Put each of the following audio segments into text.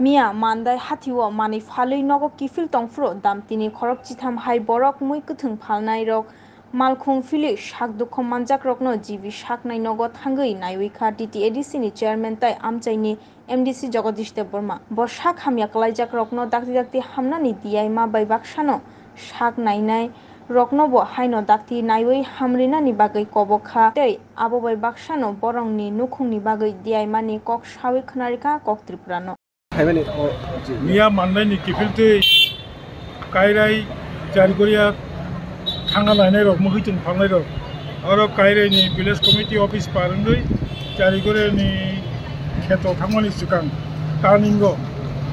Mia mandai hatiwo mani falui nogo kifil tongfro dam tini khorok chitham hai borok mui kuthung phalnai rok malkhung fili shak dukhom manjak rokno jibi shaknai nogo thangui naiwi kha TTADC ni chairman tai amchaini MDC Jagadish Dev Burma bo shak hamya klaijak rokno dakti hamnani diyai ma bai baksano shak nainai rokno bo haino dakti naiwi hamrinani bagai kobokha tei abo bai baksano borongni nukhungni bagai diyai mani kok shawi khnarika kok tripurano Mia mandai ni kifiltui kairai jargoria thanga nainai rok muhitung phalnai rok aro kairai ni village committee office parungui jargoria ni kheto thangmani sikang turningo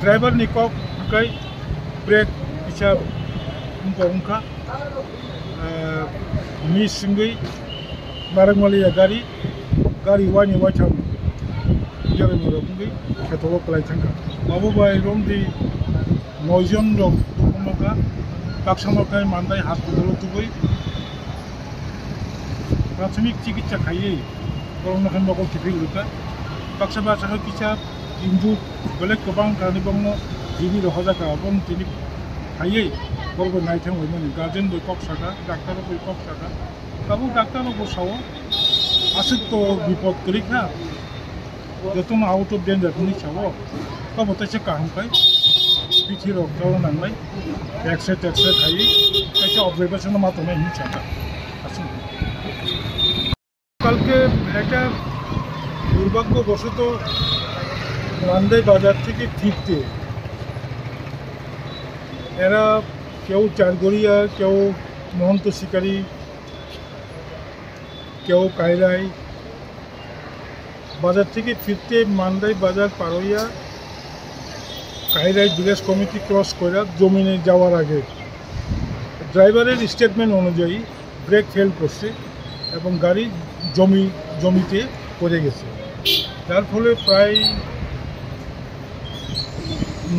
driver ni kok kai brake isa ungka mi singui barangwali gari wani wacham jare morokungui kheto klai thangka babu bai romdi noijon rok dukumoka baksamokai mandai hat budolo tubui प्राथमिक चिकित्सा खाइए corona खन बको किफिल रुका baksa baksa kisa inju belek kebang kani bangno jibi rohaja ka bong tini खाइए बरबो नाइथां होइमोन guardian बय कक saga doctor बय कक saga काबु doctor बो सावो आसुक तो विपद करिखा जतुम आउट अफ डेंजर नि सावो काबो तसे काम kai पिथि रक जाव नांबाय एक्सरे खाइए तसे ऑब्जर्वेशन मा तो नहीं चाहता आसुक কালকে একটা দুর্ভাগ্যবশত মান্দাই বাজার থেকে ফিরতে এরা কেউ চারগড়িয়া কেউ মহন্ত শিকারী কেউ কায়রাই বাজার থেকে ফিরতে মান্দাই বাজার পার হইয়া কায়রাই ভিলেজ কমিটি ক্রস করে জমিনে যাওয়ার আগে ড্রাইভারের স্টেটমেন্ট অনুযায়ী ব্রেক ফেল করছে এবং গাড়ি জমিতে পড়ে গেছে যার ফলে প্রায়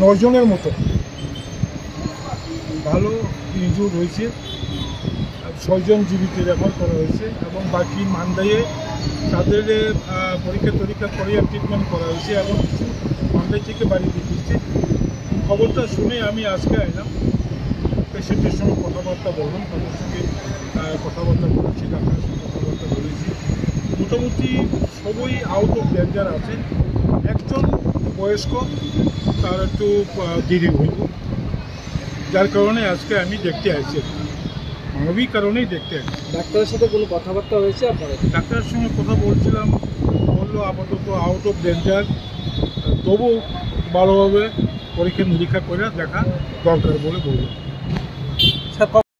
9 জনের মতো ভালো ইনজুর হয়েছে 6 জন জীবিত রেফার করা হয়েছে এবং বাকি মান্দাইয়ে তাদের পরীক্ষা করে ট্রিটমেন্ট করা হয়েছে এবং কিছু মান্দাই থেকে বাড়ি দিচ্ছে খবরটা শুনে আমি আজকে আইলাম পেশেন্টের সঙ্গে কথাবার্তা বললাম তাদের সঙ্গে কথাবার্তা বলেছি ডাক্তারের সঙ্গে কথাবার্তা বলেছি মোটামুটি সবই আউট অফ ডেঞ্জার আছে একজন বয়স্ক তার একটু দেরি হইব যার কারণে আজকে আমি দেখতে আসছি মানবিক কারণেই দেখতে আসছি ডাক্তারের সাথে কোনো কথাবার্তা হয়েছে আপনারা ডাক্তারের সঙ্গে কথা বলছিলাম বললো আপাতত আউট অফ ডেঞ্জার তবু ভালোভাবে পরীক্ষা নিরীক্ষা করে দেখা দরকার বলে বলল